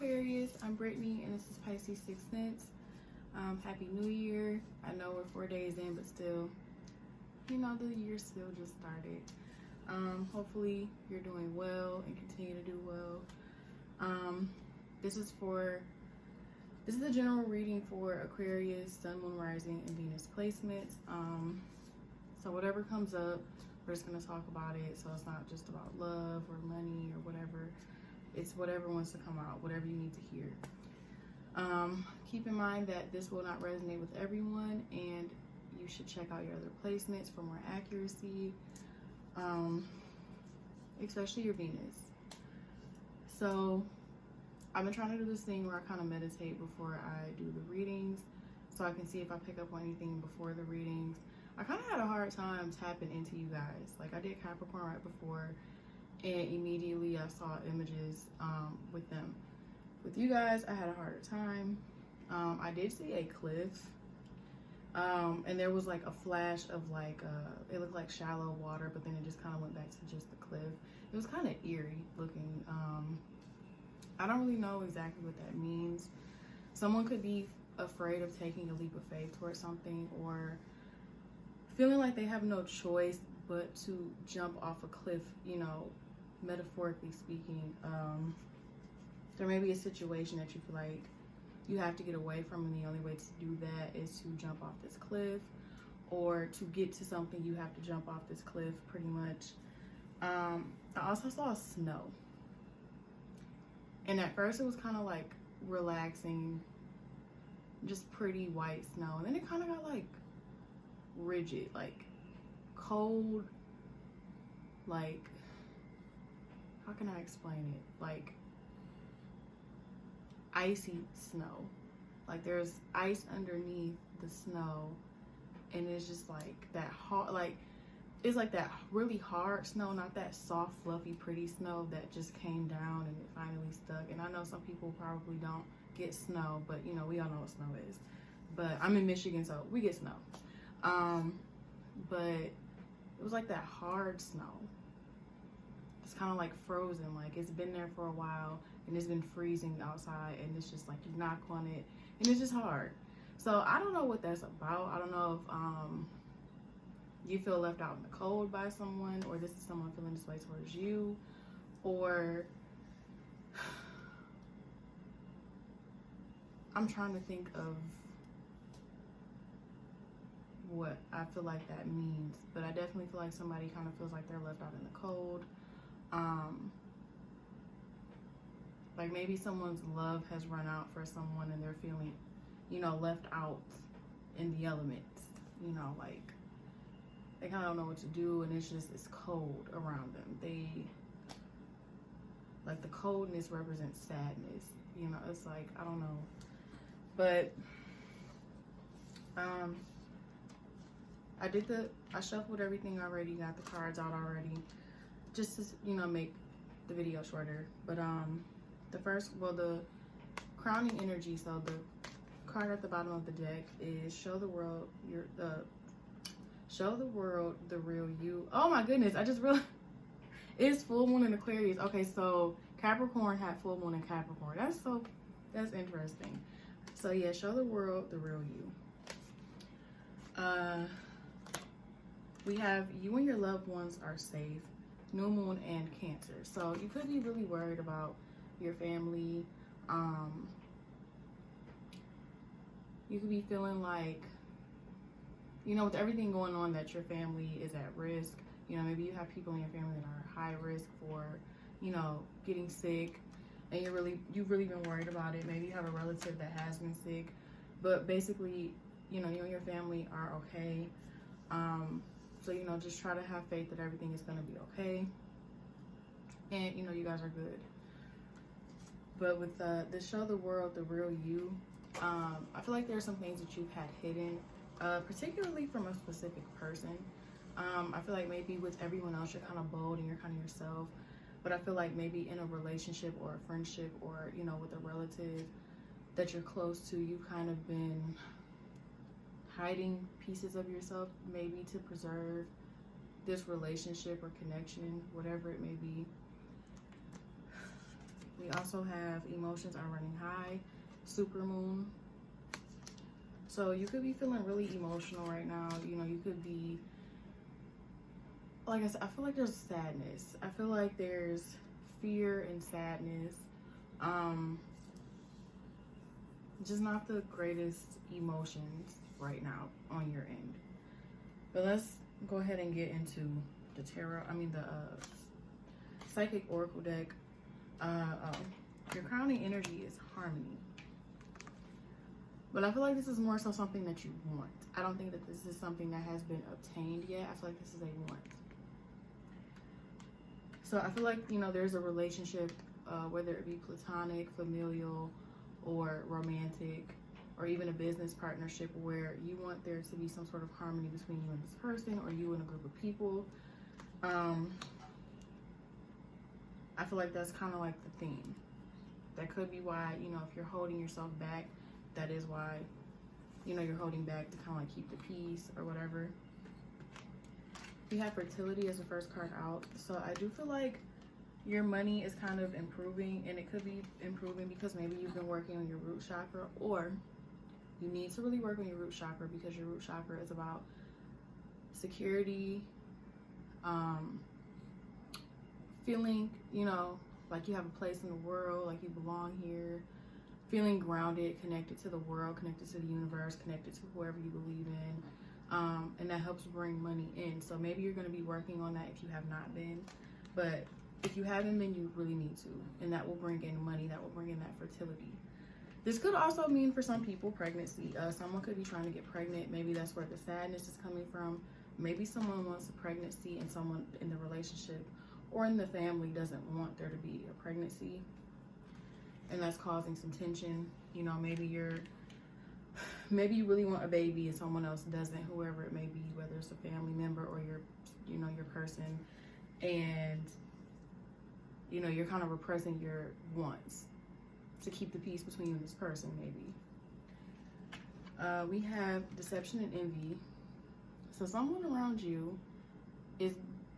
Aquarius, I'm Brittany and this is Pisces 6 Sense. Happy New Year. I know we're 4 days in, but still, you know, the year still just started. Hopefully you're doing well and continue to do well. This is a general reading for Aquarius, Sun, Moon, Rising, and Venus placements. So whatever comes up, we're just gonna talk about it. So it's not just about love or money or whatever. It's whatever wants to come out, whatever you need to hear. Keep in mind that this will not resonate with everyone, and you should check out your other placements for more accuracy, especially your Venus. So I've been trying to do this thing where I kind of meditate before I do the readings, so I can see if I pick up on anything before the readings. I kind of had a hard time tapping into you guys. Like, I did Capricorn right before, and immediately I saw images with them. With you guys, I had a harder time. I did see a cliff, and there was like a flash of like, it looked like shallow water, but then it just kind of went back to just the cliff. It was kind of eerie looking. I don't really know exactly what that means. Someone could be afraid of taking a leap of faith towards something, or feeling like they have no choice but to jump off a cliff, you know, metaphorically speaking. There may be a situation that you feel like you have to get away from, and the only way to do that is to jump off this cliff, or to get to something you have to jump off this cliff, pretty much. I also saw snow, and at first it was kind of like relaxing, just pretty white snow, and then it kind of got like rigid, like cold, like, how can I explain it, like icy snow. Like, there's ice underneath the snow, and it's just like that hard, like, it's like that really hard snow, not that soft, fluffy, pretty snow that just came down and it finally stuck. And I know some people probably don't get snow, but you know, we all know what snow is. But I'm in Michigan, so we get snow. But it was like that hard snow. It's kind of like frozen, like it's been there for a while and it's been freezing outside, and it's just like you knock on it and it's just hard. So I don't know what that's about. I don't know if you feel left out in the cold by someone, or this is someone feeling this way towards you, or I'm trying to think of what I feel like that means, but I definitely feel like somebody kind of feels like they're left out in the cold. Like maybe someone's love has run out for someone and they're feeling, you know, left out in the elements, you know, like they kind of don't know what to do, and it's cold around them. They, like, the coldness represents sadness, you know. It's like, I don't know, but I shuffled everything already, got the cards out already, just to, you know, make the video shorter. But the crowning energy, so the card at the bottom of the deck is show the world the real you. Oh my goodness, I just realized it's full moon in Aquarius. Okay, so Capricorn had full moon in Capricorn. That's interesting. So yeah, show the world the real you. We have you and your loved ones are safe, new moon and Cancer. So you could be really worried about your family. You could be feeling like, you know, with everything going on, that your family is at risk. You know, maybe you have people in your family that are high risk for, you know, getting sick, and you've really been worried about it. Maybe you have a relative that has been sick, but basically, you know, you and your family are okay. So, you know, just try to have faith that everything is going to be okay, and, you know, you guys are good. But with this show the world the real you, I feel like there are some things that you've had hidden, particularly from a specific person. I feel like maybe with everyone else you're kind of bold and you're kind of yourself, but I feel like maybe in a relationship or a friendship, or, you know, with a relative that you're close to, you've kind of been hiding pieces of yourself, maybe to preserve this relationship or connection, whatever it may be. We also have emotions are running high, super moon. So you could be feeling really emotional right now. You know, you could be, like I said, I feel like there's sadness. I feel like there's fear and sadness. Just not the greatest emotions right now on your end. But let's go ahead and get into the tarot. The psychic oracle deck. Your crowning energy is harmony. But I feel like this is more so something that you want. I don't think that this is something that has been obtained yet. I feel like this is a want. So I feel like, you know, there's a relationship, whether it be platonic, familial, or romantic, or even a business partnership, where you want there to be some sort of harmony between you and this person, or you and a group of people. I feel like that's kind of like the theme. That could be why, you know, if you're holding yourself back, that is why, you know, you're holding back to kind of like keep the peace or whatever. We have fertility as the first card out. So I do feel like your money is kind of improving, and it could be improving because maybe you've been working on your root chakra, or you need to really work on your root chakra because your root chakra is about security, feeling, you know, like you have a place in the world, like you belong here, feeling grounded, connected to the world, connected to the universe, connected to whoever you believe in. And that helps bring money in. So maybe you're going to be working on that if you have not been. But if you haven't been, you really need to. And that will bring in money. That will bring in that fertility. This could also mean for some people pregnancy. Someone could be trying to get pregnant. Maybe that's where the sadness is coming from. Maybe someone wants a pregnancy and someone in the relationship or in the family doesn't want there to be a pregnancy. And that's causing some tension. You know, maybe you really want a baby and someone else doesn't, whoever it may be, whether it's a family member or your person. And, you know, you're kind of repressing your wants to keep the peace between you and this person, maybe. We have deception and envy. So someone around you is,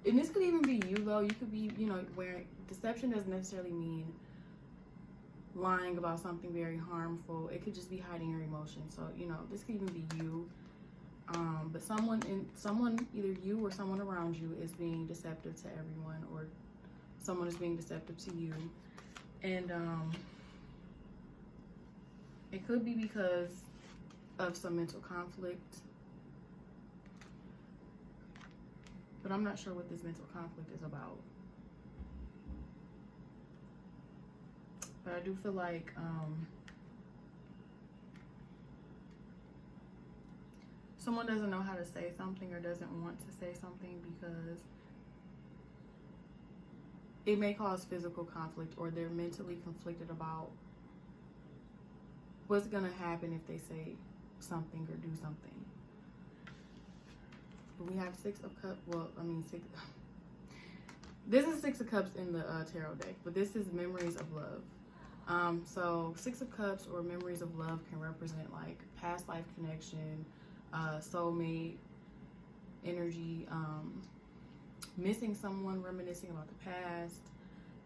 and this could even be you though, you could be, you know, where deception doesn't necessarily mean lying about something very harmful. It could just be hiding your emotions. So, you know, this could even be you. But someone, either you or someone around you is being deceptive to everyone, or someone is being deceptive to you. And it could be because of some mental conflict. But I'm not sure what this mental conflict is about. But I do feel like someone doesn't know how to say something or doesn't want to say something because it may cause physical conflict, or they're mentally conflicted about what's going to happen if they say something or do something. But we have Six of Cups. Well, I mean, this is Six of Cups in the tarot deck, but this is memories of love. So Six of Cups or memories of love can represent like past life connection, soulmate energy, missing someone, reminiscing about the past,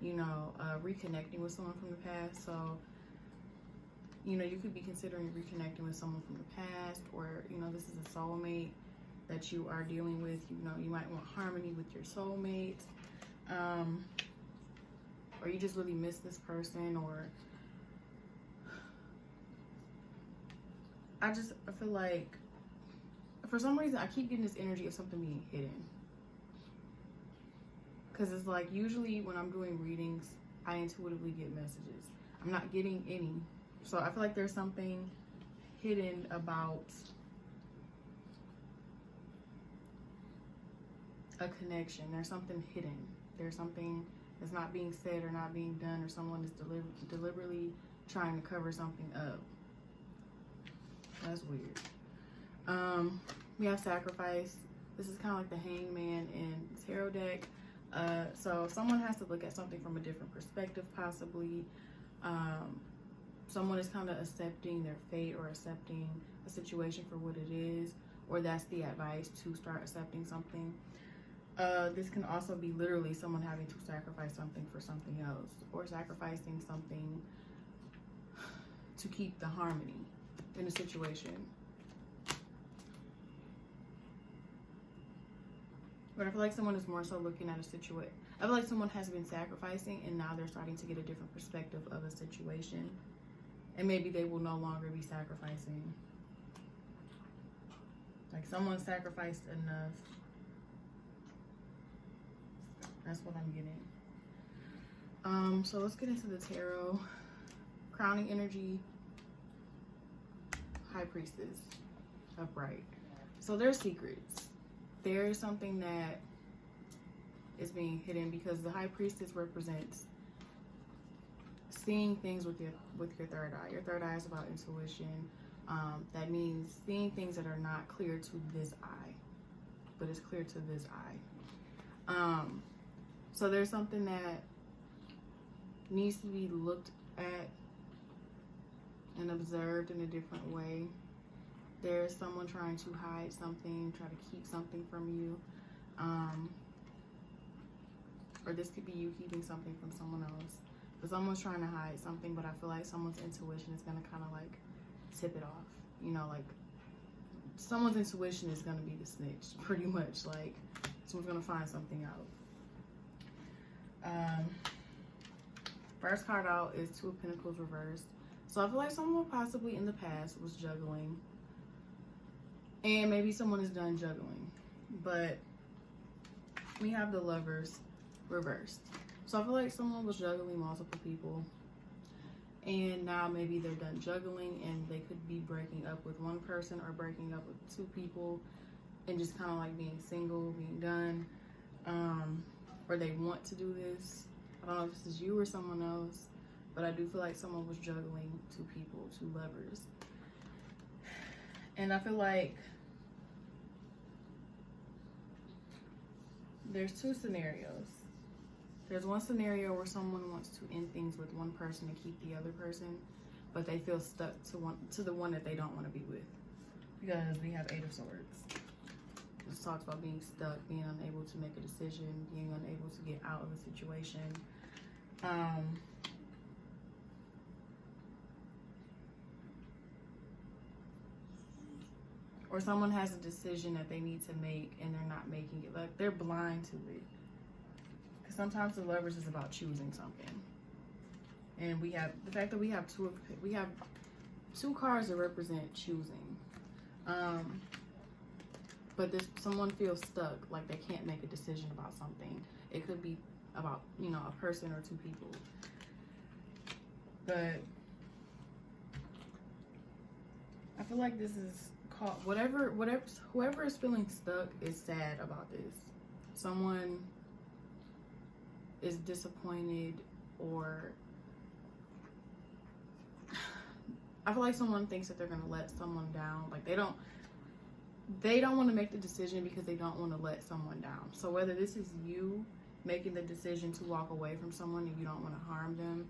you know, reconnecting with someone from the past. So, you know, you could be considering reconnecting with someone from the past, or, you know, this is a soulmate that you are dealing with. You know, you might want harmony with your soulmate, or you just really miss this person, or I feel like for some reason I keep getting this energy of something being hidden. Because it's like usually when I'm doing readings, I intuitively get messages. I'm not getting any. So I feel like there's something hidden about a connection. There's something hidden. There's something that's not being said or not being done, or someone is deliberately trying to cover something up. That's weird. We have sacrifice. This is kind of like the Hangman in tarot deck. So someone has to look at something from a different perspective, possibly. Someone is kind of accepting their fate or accepting a situation for what it is, or that's the advice to start accepting something. This can also be literally someone having to sacrifice something for something else, or sacrificing something to keep the harmony in a situation. But I feel like someone is more so looking at a situation. I feel like someone has been sacrificing and now they're starting to get a different perspective of a situation. And maybe they will no longer be sacrificing. Like someone sacrificed enough. That's what I'm getting. So let's get into the tarot. Crowning energy. High Priestess. Upright. So there's secrets. There's something that is being hidden, because the High Priestess represents seeing things with your third eye. Your third eye is about intuition. That means seeing things that are not clear to this eye, but it's clear to this eye. So there's something that needs to be looked at and observed in a different way. There's someone trying to hide something, try to keep something from you. Or this could be you keeping something from someone else. But someone's trying to hide something, but I feel like someone's intuition is going to kind of like tip it off. You know, like someone's intuition is going to be the snitch, pretty much. Like someone's going to find something out. First card out is Two of Pentacles reversed. So I feel like someone possibly in the past was juggling. And maybe someone is done juggling. But we have the Lovers reversed. So I feel like someone was juggling multiple people. And now maybe they're done juggling and they could be breaking up with one person or breaking up with two people and just kind of like being single, being done. Or they want to do this. I don't know if this is you or someone else, but I do feel like someone was juggling two people, two lovers. And I feel like there's two scenarios. There's one scenario where someone wants to end things with one person to keep the other person, but they feel stuck to the one that they don't want to be with, because we have Eight of Swords. This talks about being stuck, being unable to make a decision, being unable to get out of a situation. Or someone has a decision that they need to make and they're not making it. Like they're blind to it. Because sometimes the Lovers is about choosing something. And we have the fact that we have two cards that represent choosing. But someone feels stuck, like they can't make a decision about something. It could be about, you know, a person or two people. But I feel like this is called whoever is feeling stuck is sad about this. Someone is disappointed, or I feel like someone thinks that they're gonna let someone down. Like they don't want to make the decision because they don't want to let someone down. So whether this is you making the decision to walk away from someone and you don't want to harm them,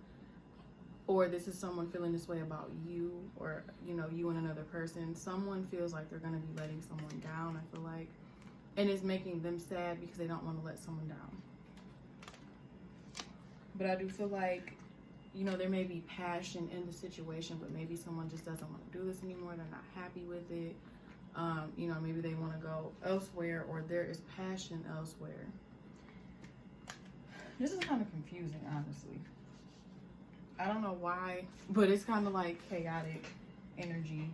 or this is someone feeling this way about you, or, you know, you and another person, someone feels like they're going to be letting someone down, I feel like, and it's making them sad because they don't want to let someone down. But I do feel like, you know, there may be passion in the situation, but maybe someone just doesn't want to do this anymore. They're not happy with it. You know, maybe they want to go elsewhere, or there is passion elsewhere. This is kind of confusing, honestly. I don't know why, but it's kind of like chaotic energy.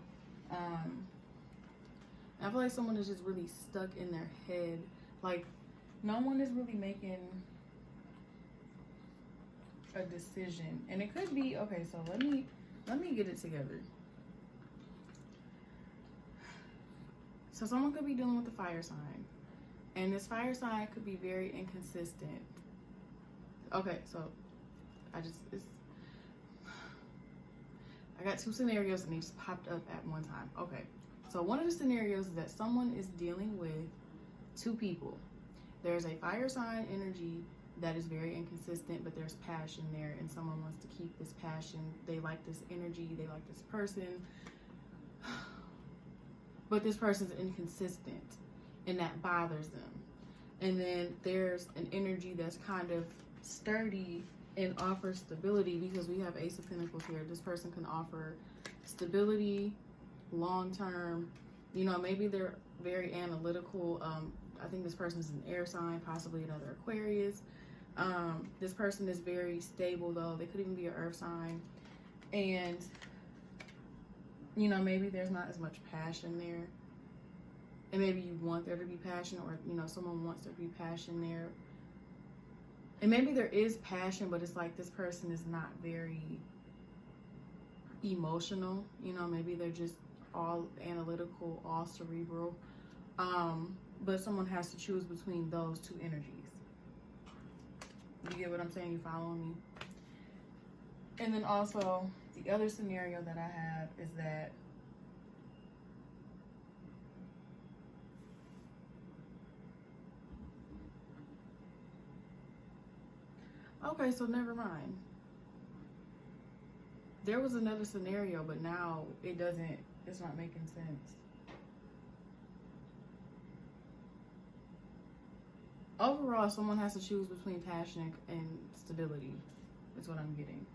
I feel like someone is just really stuck in their head. Like, no one is really making a decision. And it could be, okay, so let me get it together. So someone could be dealing with a fire sign, and this fire sign could be very inconsistent. Okay, so I got two scenarios and they just popped up at one time. Okay, so one of the scenarios is that someone is dealing with two people. There's a fire sign energy that is very inconsistent, but there's passion there, and someone wants to keep this passion. They like this energy, they like this person, but this person's inconsistent, and that bothers them. And then there's an energy that's kind of sturdy and offers stability, because we have Ace of Pentacles here. This person can offer stability, long-term. You know, maybe they're very analytical. I think this person's an air sign, possibly another Aquarius. This person is very stable, though. They could even be an earth sign. And, you know, maybe there's not as much passion there. And maybe you want there to be passion, or, you know, someone wants there to be passion there. And maybe there is passion, but it's like this person is not very emotional. You know, maybe they're just all analytical, all cerebral. But someone has to choose between those two energies. You get what I'm saying? You following me? And then also, the other scenario that I have is that okay, so never mind. There was another scenario, but now it's not making sense. Overall, someone has to choose between passion and stability. That's what I'm getting.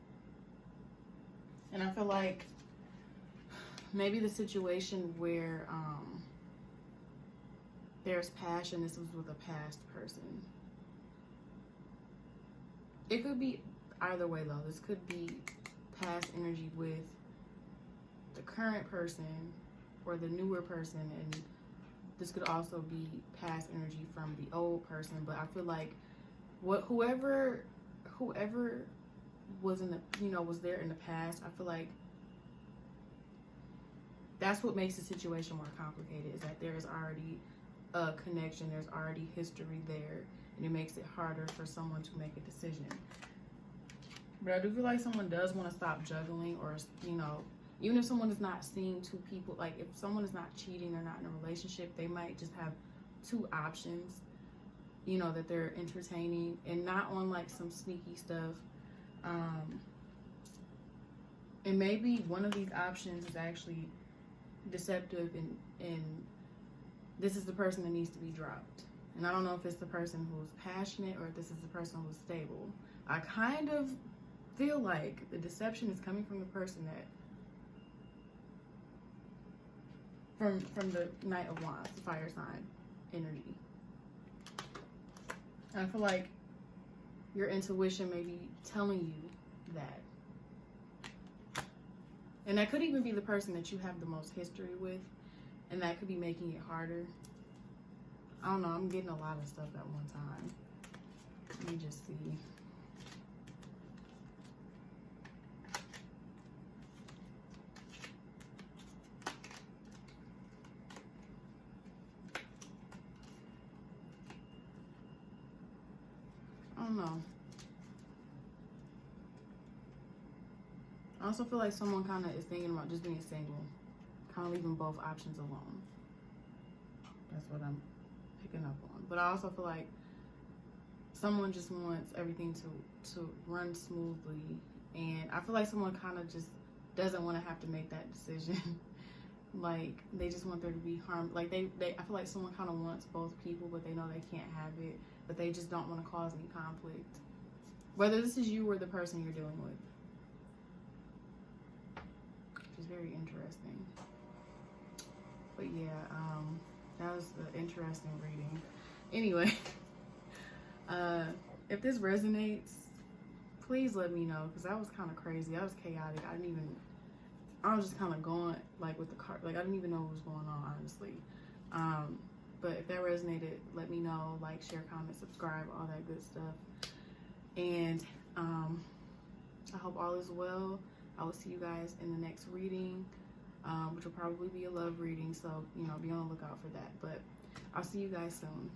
And I feel like maybe the situation where there's passion, this was with a past person. It could be either way, though. This could be past energy with the current person or the newer person, and this could also be past energy from the old person. But I feel like whoever was in the, you know, was there in the past, I feel like that's what makes the situation more complicated, is that there is already a connection, there's already history there, and it makes it harder for someone to make a decision. But I do feel like someone does want to stop juggling, or, you know, even if someone is not seeing two people, like if someone is not cheating or not in a relationship, they might just have two options, you know, that they're entertaining, and not on like some sneaky stuff. And maybe one of these options is actually deceptive, and this is the person that needs to be dropped. And I don't know if it's the person who's passionate or if this is the person who's stable. I kind of feel like the deception is coming from the person that from the Knight of Wands, the fire sign energy. And I feel like your intuition may be telling you that. And that could even be the person that you have the most history with, and that could be making it harder. I don't know, I'm getting a lot of stuff at one time. Let me just see. I don't know. I also feel like someone kind of is thinking about just being single, kind of leaving both options alone. That's what I'm picking up on. But I also feel like someone just wants everything to run smoothly, and I feel like someone kind of just doesn't want to have to make that decision. Like they just want there to be harm. Like I feel like someone kind of wants both people, but they know they can't have it, but they just don't want to cause any conflict, whether this is you or the person you're dealing with. Which is very interesting. But yeah, that was an interesting reading. Anyway, if this resonates, please let me know, because that was kind of crazy. That was chaotic. I was just kind of going like with the card, like I didn't even know what was going on, honestly. But if that resonated, let me know. Like, share, comment, subscribe, all that good stuff. And I hope all is well. I will see you guys in the next reading, which will probably be a love reading, so, you know, be on the lookout for that. But I'll see you guys soon.